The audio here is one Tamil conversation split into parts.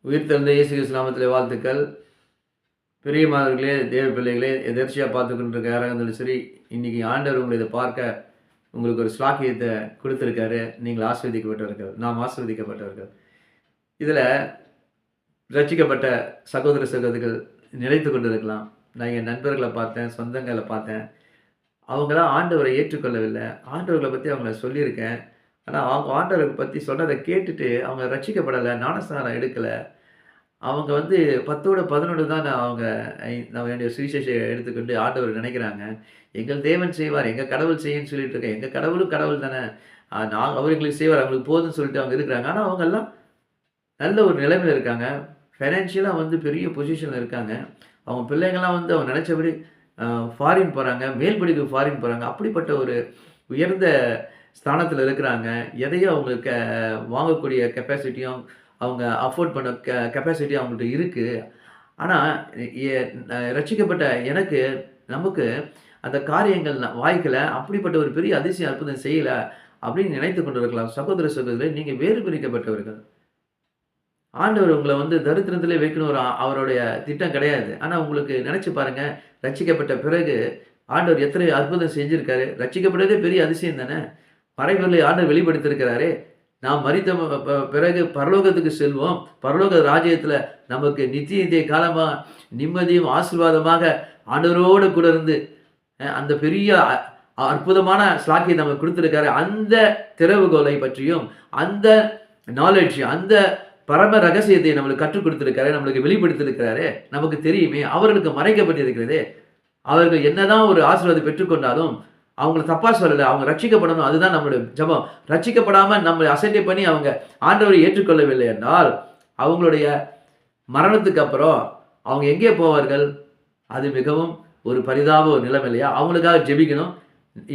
உயிர்த்தெழுந்த இயேசு கிறிஸ்து நாமத்திலே வாழ்த்துக்கள். பிரியமானவர்களே, தேவ பிள்ளைகளே, எதேர்ச்சியா பார்த்துக் கொண்டிருக்க யாராக இருந்தாலும் சரி, இன்னைக்கு ஆண்டவர் உங்களை இதை பார்க்க உங்களுக்கு ஒரு ஸ்லாக்கியத்தை கொடுத்திருக்காரு. நீங்கள் ஆசீர்வதிக்கப்பட்டவர்கள். நாம் ஆசீர்வதிக்கப்பட்டவர்கள். இதில் ரட்சிக்கப்பட்ட சகோதர சகோதரிகள் நினைத்து கொண்டிருக்கலாம். நான் என் நண்பர்களை பார்த்தேன், சொந்தங்களை பார்த்தேன். அவங்களாம் ஆண்டவரை ஏற்றுக்கொள்ளவில்லை. ஆண்டவர்களை பற்றி அவங்கள சொல்லியிருக்கேன். ஆனால் அவங்க ஆண்டவரை பற்றி சொன்னதை கேட்டுட்டு அவங்க ரட்சிக்கப்படலை, ஞானஸ்நானம் எடுக்கலை. அவங்க 10ஓட 11 தான் அவங்க நம்ம வேண்டிய சுவிசேஷத்தை எடுத்துக்கொண்டு ஆண்டவர் நினைக்கிறாங்க. எங்கள் தேவன் செய்வார், எங்க கடவுள் செய்யுன்னு சொல்லிட்டு இருக்கேன். எங்க கடவுளும் கடவுள் தானே. அவர் எங்களுக்கு செய்வார், அவங்களுக்கு போதும்ன்னு சொல்லிட்டு அவங்க இருக்கிறாங்க. ஆனா அவங்கெல்லாம் நல்ல ஒரு நிலைமையில இருக்காங்க. ஃபைனான்ஷியலா பெரிய பொசிஷன்ல இருக்காங்க. அவங்க பிள்ளைங்கலாம் அவங்க நினைச்சபடி ஃபாரின் போறாங்க, மேல் படிப்பு ஃபாரின் போறாங்க. அப்படிப்பட்ட ஒரு உயர்ந்த ஸ்தானத்துல இருக்கிறாங்க. எதையும் அவங்களுக்கு வாங்கக்கூடிய கெப்பாசிட்டியும் அவங்க அஃபோர்ட் பண்ண கெப்பாசிட்டி அவங்கள்ட்ட இருக்கு. ஆனா, எ ரட்சிக்கப்பட்ட எனக்கு, நமக்கு அந்த காரியங்கள் வாய்க்கல. அப்படிப்பட்ட ஒரு பெரிய அதிசயம், அற்புதம் செய்யல அப்படின்னு நினைத்துக் கொண்டிருக்கலாம். சகோதர சகோதரிகளே, நீங்க வேறு பிரிக்கப்பட்டவர்கள். ஆண்டவர் உங்கள தரித்திரத்திலே வைக்கணும் அவருடைய திட்டம் கிடையாது. ஆனா உங்களுக்கு நினைச்சு பாருங்க, ரட்சிக்கப்பட்ட பிறகு ஆண்டவர் எத்தனை அற்புதம் செஞ்சிருக்காரு. ரட்சிக்கப்பட்டதே பெரிய அதிசயம் தானே. மறைபொருளை ஆண்டவர் வெளிப்படுத்தியிருக்கிறாரே. நாம் மரித்த பிறகு பரலோகத்துக்கு செல்வோம். பரலோக ராஜ்யத்துல நமக்கு நித்திய காலமா நிம்மதியும் ஆசீர்வாதமாக ஆண்டவரோடு கூட இருந்து அந்த பெரிய அற்புதமான ஸ்லாக்கியை நமக்கு கொடுத்திருக்காரு. அந்த திறவுகோலை பற்றியும் அந்த நாலேஜ், அந்த பரம ரகசியத்தை நம்மளுக்கு கற்றுக் கொடுத்திருக்காரு, நம்மளுக்கு வெளிப்படுத்தியிருக்கிறாரு. நமக்கு தெரியுமே, அவர்களுக்கு மறைக்கப்பட்டிருக்கிறது. அவர்கள் என்னதான் ஒரு ஆசீர்வாதம் பெற்றுக்கொண்டாலும் அவங்கள தப்பா சொல்லல. அவங்க ரட்சிக்கப்படணும். அதுதான் நம்மளுடைய ஜெபம். ரட்சிக்கப்படாம நம்மளை அசட்டை பண்ணி அவங்க ஆண்டவரை ஏற்றுக்கொள்ளவில்லை என்றால், அவங்களுடைய மரணத்துக்கு அப்புறம் அவங்க எங்கே போவார்கள்? அது மிகவும் ஒரு பரிதாப ஒரு நிலைமை இல்லையா? அவங்களுக்காக ஜெபிக்கணும்.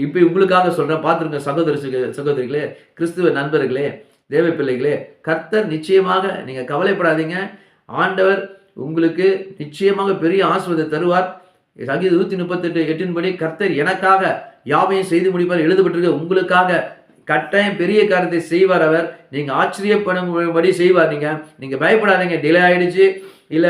இப்ப உங்களுக்காக சொல்றேன். பார்த்துருங்க சகோதரிகளே, கிறிஸ்துவ நண்பர்களே, தேவ பிள்ளைகளே, கர்த்தர் நிச்சயமாக, நீங்க கவலைப்படாதீங்க. ஆண்டவர் உங்களுக்கு நிச்சயமாக பெரிய ஆசீர்வாதத்தை தருவார். சங்கீதம் 138:8 படி கர்த்தர் எனக்காக யாவையும் செய்து முடிப்பார் எழுதப்பட்டிருக்க. உங்களுக்காக கட்டாயம் பெரிய காரியத்தை செய்வார் அவர். நீங்க ஆச்சரியப்படும்படி செய்வார். நீங்க பயப்படாதீங்க. டிலே ஆயிடுச்சு, இல்ல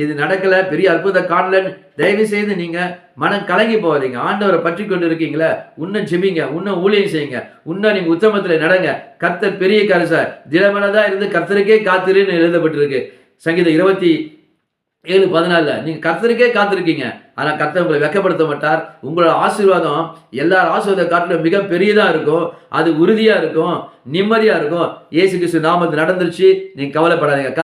இது நடக்கல, பெரிய அற்புதம் காணலன்னு தயவு செய்து நீங்க மனம் கலங்கி போவாதீங்க. ஆண்டவரை பற்றி கொண்டு இருக்கீங்களா, உன்ன ஜெபிங்க, உன்ன ஊழியம் செய்யுங்க, உன்ன நீங்க உத்தமத்துல நடங்க. கர்த்தர் பெரிய காரியம் சார். தினமனதா இருந்து கர்த்தருக்கே காத்திருன்னு எழுதப்பட்டிருக்கு. சங்கீதம் 27:14 நீங்க கர்த்தருக்கே காத்திருக்கீங்க. ஆனா கர்த்தர் உங்களை வெட்கப்படுத்த மாட்டார். உங்களோட ஆசீர்வாதம் எல்லார் ஆசீர்வாத காட்டிலும் மிக பெரியதா இருக்கும். அது உறுதியா இருக்கும், நிம்மதியா இருக்கும். இயேசு கிறிஸ்து நாமத்தில் நடந்துருச்சு. நீங்க கவலைப்படாதீங்க.